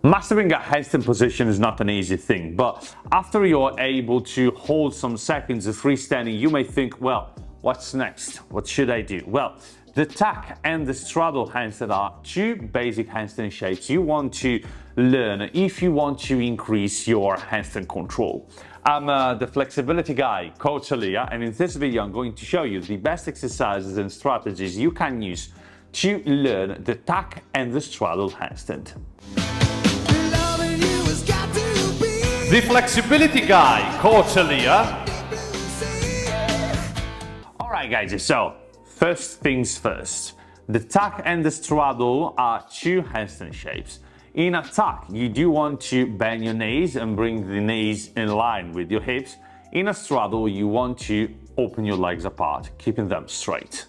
Mastering a handstand position is not an easy thing, but after you're able to hold some seconds of freestanding, you may think, well, what's next? What should I do? Well, the tuck and the straddle handstand are two basic handstand shapes you want to learn if you want to increase your handstand control. I'm the flexibility guy, Coach Elia, and in this video I'm going to show you the best exercises and strategies you can use to learn the tuck and the straddle handstand. The flexibility guy, Coach Elia. Alright guys, so first things first. The tuck and the straddle are two handstand shapes. In a tuck, you do want to bend your knees and bring the knees in line with your hips. In a straddle, you want to open your legs apart, keeping them straight.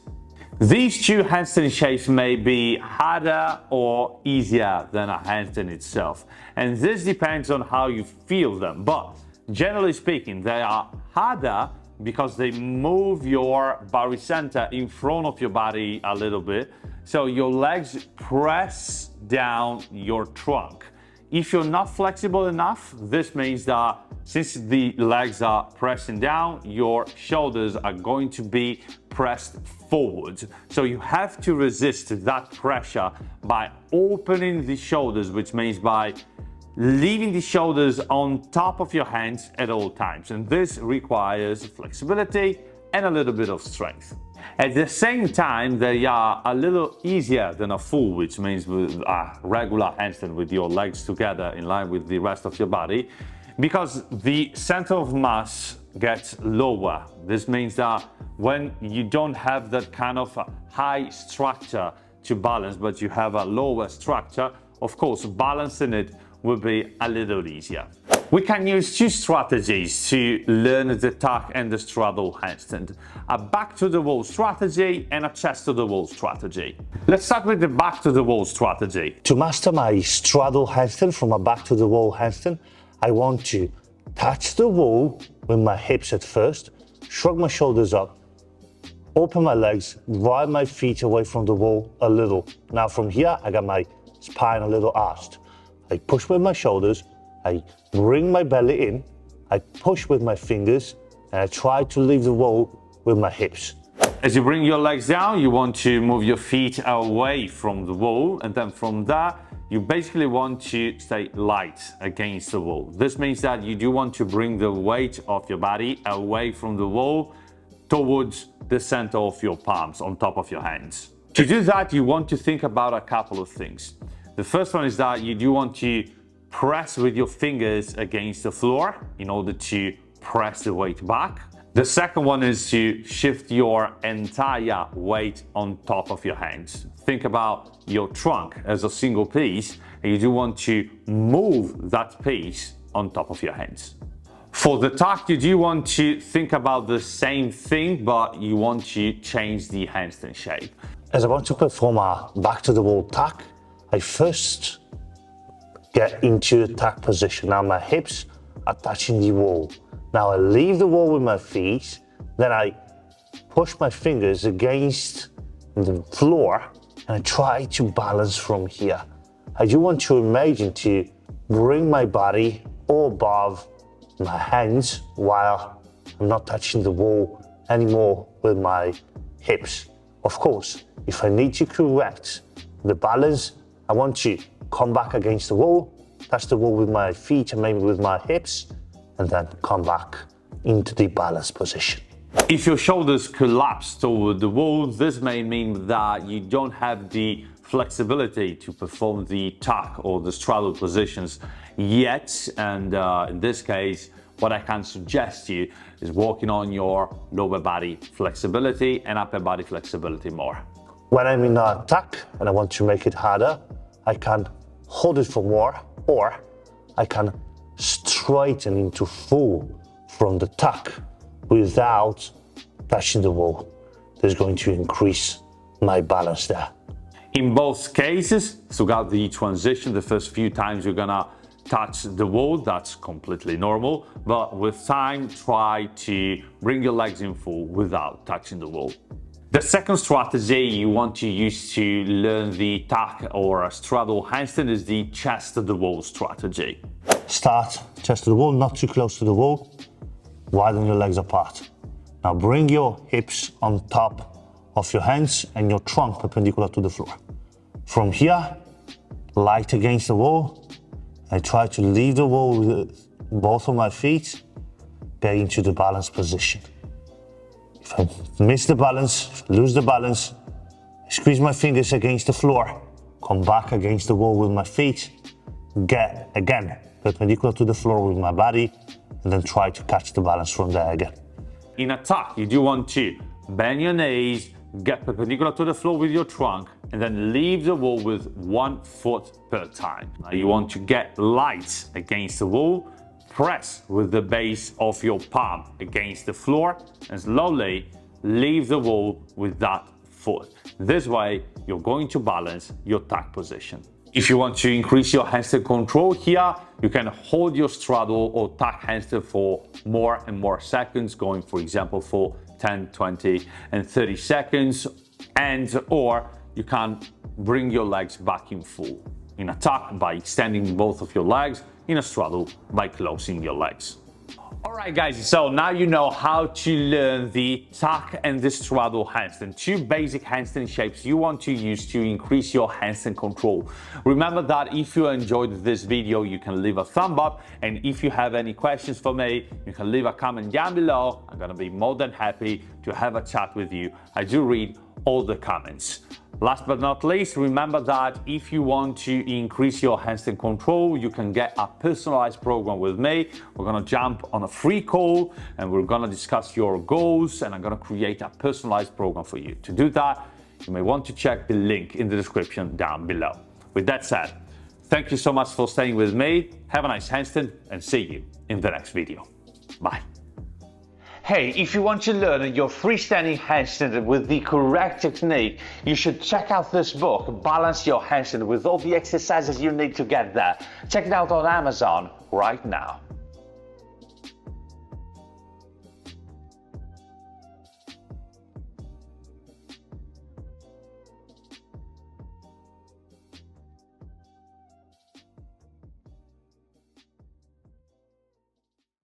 These two handstand shapes may be harder or easier than a handstand itself, and this depends on how you feel them, but generally speaking, they are harder because they move your body center in front of your body a little bit, so your legs press down your trunk. If you're not flexible enough, this means that since the legs are pressing down, your shoulders are going to be pressed forward. So you have to resist that pressure by opening the shoulders, which means by leaving the shoulders on top of your hands at all times. And this requires flexibility and a little bit of strength. At the same time, they are a little easier than a full, which means with a regular handstand with your legs together in line with the rest of your body, because the center of mass gets lower. This means that when you don't have that kind of high structure to balance, but you have a lower structure, of course, balancing it will be a little easier. We can use two strategies to learn the tuck and the straddle handstand. A back to the wall strategy and a chest to the wall strategy. Let's start with the back to the wall strategy. To master my straddle handstand from a back to the wall handstand, I want to touch the wall with my hips at first, shrug my shoulders up, open my legs, ride my feet away from the wall a little. Now from here, I got my spine a little arched. I push with my shoulders, I bring my belly in, I push with my fingers, and I try to leave the wall with my hips. As you bring your legs down, you want to move your feet away from the wall, and then from there, you basically want to stay light against the wall. This means that you do want to bring the weight of your body away from the wall towards the center of your palms, on top of your hands. To do that, you want to think about a couple of things. The first one is that you do want to press with your fingers against the floor in order to press the weight back. The second one is to shift your entire weight on top of your hands. Think about your trunk as a single piece, and you do want to move that piece on top of your hands. For the tuck, you do want to think about the same thing, but you want to change the handstand shape. As I want to perform a back to the wall tuck, I first get into the tuck position. Now my hips are touching the wall. Now I leave the wall with my feet, then I push my fingers against the floor and I try to balance from here. I do want to imagine to bring my body above my hands while I'm not touching the wall anymore with my hips. Of course, if I need to correct the balance, I want to come back against the wall, touch the wall with my feet and maybe with my hips, and then come back into the balance position. If your shoulders collapse toward the wall, this may mean that you don't have the flexibility to perform the tuck or the straddle positions yet, and in this case, what I can suggest to you is working on your lower body flexibility and upper body flexibility more. When I'm in a tuck and I want to make it harder, I can hold it for more, or I can straighten into full from the tuck without touching the wall. This is going to increase my balance there. In both cases, throughout the transition, the first few times you're gonna touch the wall, that's completely normal, but with time, try to bring your legs in full without touching the wall. The second strategy you want to use to learn the tuck or a straddle handstand is the chest to the wall strategy. Start chest to the wall, not too close to the wall. Widen your legs apart. Now bring your hips on top of your hands and your trunk perpendicular to the floor. From here, light against the wall. I try to leave the wall with both of my feet back into the balance position. If I miss the balance, if I lose the balance, I squeeze my fingers against the floor, come back against the wall with my feet, get again perpendicular to the floor with my body, and then try to catch the balance from there again. In a tuck, you do want to bend your knees, get perpendicular to the floor with your trunk, and then leave the wall with 1 foot per time. Now you want to get light against the wall, press with the base of your palm against the floor, and slowly leave the wall with that foot. This way, you're going to balance your tuck position. If you want to increase your handstand control here, you can hold your straddle or tuck handstand for more and more seconds, going for example for 10, 20 and 30 seconds, or you can bring your legs back in full. In a tuck by extending both of your legs, in a straddle by closing your legs. Alright guys, so now you know how to learn the tuck and the straddle handstand, two basic handstand shapes you want to use to increase your handstand control. Remember that if you enjoyed this video, you can leave a thumb up, and if you have any questions for me, you can leave a comment down below. I'm gonna be more than happy to have a chat with you. I do read all the comments. Last but not least, remember that if you want to increase your handstand control, you can get a personalized program with me. We're gonna jump on a free call and we're gonna discuss your goals, and I'm gonna create a personalized program for you. To do that, you may want to check the link in the description down below. With that said, thank you so much for staying with me. Have a nice handstand and see you in the next video. Bye. Hey, if you want to learn your freestanding handstand with the correct technique, you should check out this book, Balance Your Handstand, with all the exercises you need to get there. Check it out on Amazon right now.